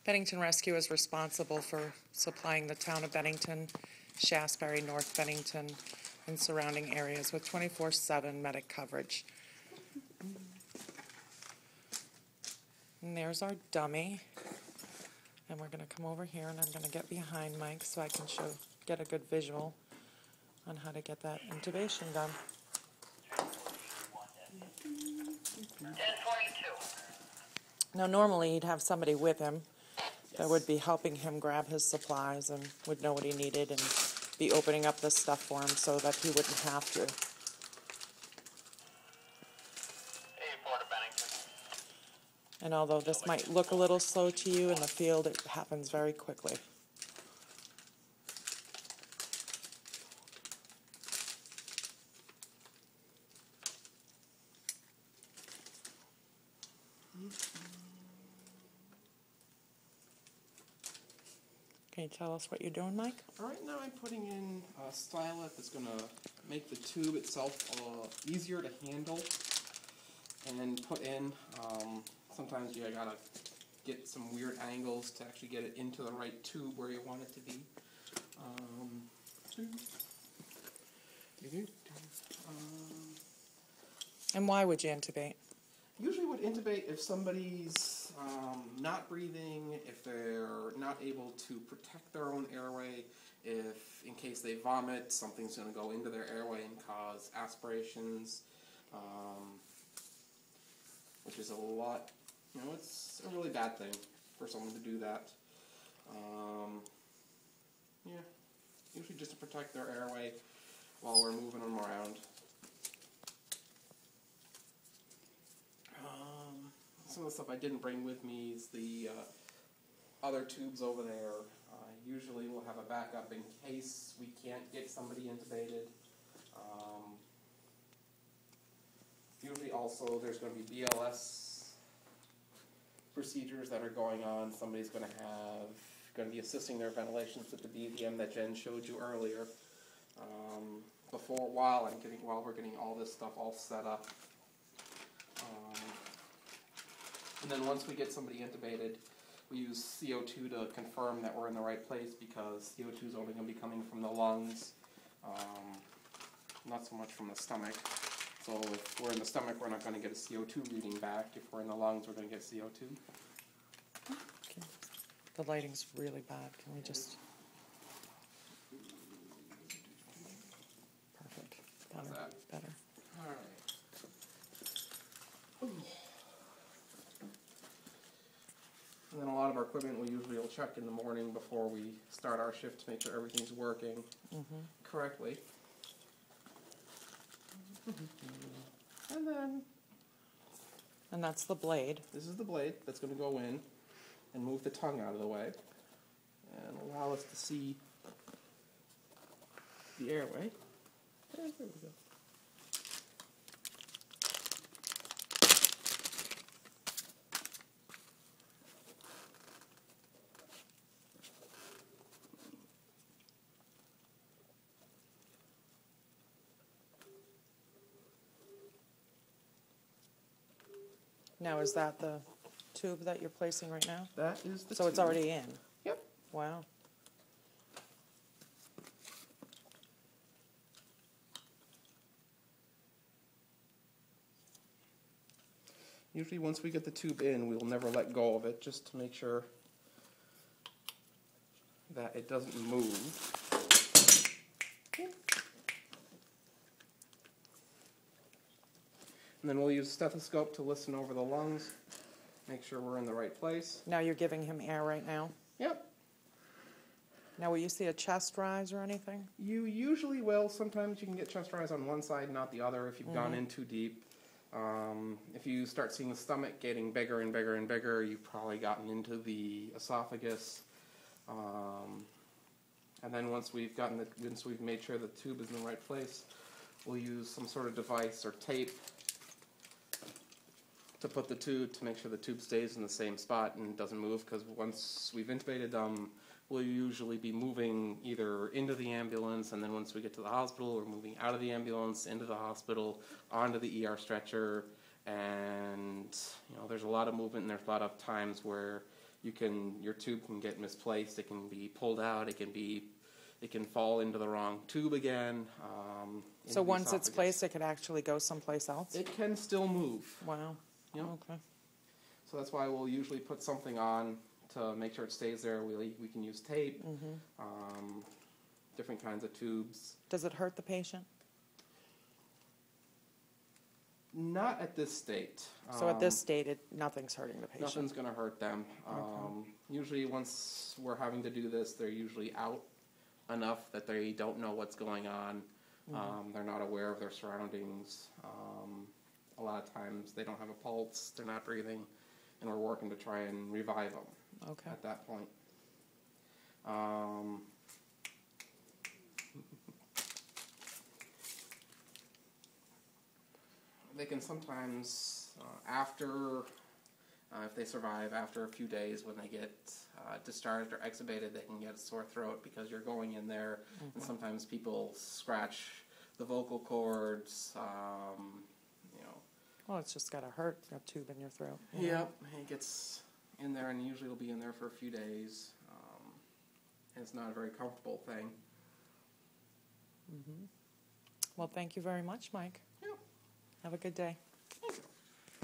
Bennington Rescue is responsible for supplying the town of Bennington, Shasberry, North Bennington, and surrounding areas with 24/7 medic coverage. And there's our dummy. And we're going to come over here and I'm going to get behind Mike so I can get a good visual on how to get that intubation done. 10:42. Now normally he'd have somebody with him that would be helping him grab his supplies and would know what he needed and be opening up this stuff for him so that he wouldn't have to. 84 to Bennington. And although this might look a little slow to you in the field, it happens very quickly. Can you tell us what you're doing, Mike? All right, now I'm putting in a stylet that's going to make the tube itself easier to handle and put in. Sometimes you gotta get some weird angles to actually get it into the right tube where you want it to be. And why would you intubate? Usually would intubate if somebody's not breathing, if they're not able to protect their own airway, if in case they vomit, something's going to go into their airway and cause aspirations, which is a lot, it's a really bad thing for someone to do that. Yeah, usually just to protect their airway while we're moving them around. Some of the stuff I didn't bring with me is the other tubes over there. Usually we'll have a backup in case we can't get somebody intubated. Usually also there's going to be BLS procedures that are going on. Somebody's going to be assisting their ventilations with the BVM that Jen showed you earlier. While we're getting all this stuff all set up. And then once we get somebody intubated, we use CO2 to confirm that we're in the right place, because CO2 is only going to be coming from the lungs, not so much from the stomach. So if we're in the stomach, we're not going to get a CO2 reading back. If we're in the lungs, we're going to get CO2. Okay. The lighting's really bad. Can we just... Perfect. How's that? Better. All right. And then a lot of our equipment we usually will check in the morning before we start our shift to make sure everything's working correctly. And that's the blade. This is the blade that's going to go in and move the tongue out of the way and allow us to see the airway. There we go. Now, is that the tube that you're placing right now? That is the So tube. it's already in? Yep. Wow. Usually once we get the tube in, we'll never let go of it, just to make sure that it doesn't move. And then we'll use a stethoscope to listen over the lungs, make sure we're in the right place. Now you're giving him air right now? Yep. Now, will you see a chest rise or anything? You usually will. Sometimes you can get chest rise on one side, not the other, if you've gone in too deep. If you start seeing the stomach getting bigger and bigger and bigger, you've probably gotten into the esophagus. And then once we've made sure the tube is in the right place, we'll use some sort of device or tape to put the tube, to make sure the tube stays in the same spot and doesn't move, because once we've intubated them, we'll usually be moving either into the ambulance, and then once we get to the hospital, we're moving out of the ambulance, into the hospital, onto the ER stretcher, and there's a lot of movement, and there's a lot of times where your tube can get misplaced. It can be pulled out. It can fall into the wrong tube again. So into the once it's esophagus. placed, it could actually go someplace else? It can still move. Wow. Yep. Okay. So that's why we'll usually put something on to make sure it stays there. We can use tape, different kinds of tubes. Does it hurt the patient? Not at this state. So at this state, nothing's hurting the patient? Nothing's going to hurt them. Usually once we're having to do this, they're usually out enough that they don't know what's going on. They're not aware of their surroundings. A lot of times they don't have a pulse, they're not breathing, and we're working to try and revive them at that point. They can sometimes, if they survive after a few days, when they get discharged or extubated, they can get a sore throat because you're going in there, and sometimes people scratch the vocal cords, Well, it's just got to hurt, a tube in your throat. Yep, it gets in there, and usually it'll be in there for a few days. And it's not a very comfortable thing. Well, thank you very much, Mike. Yep. Have a good day. Thank you.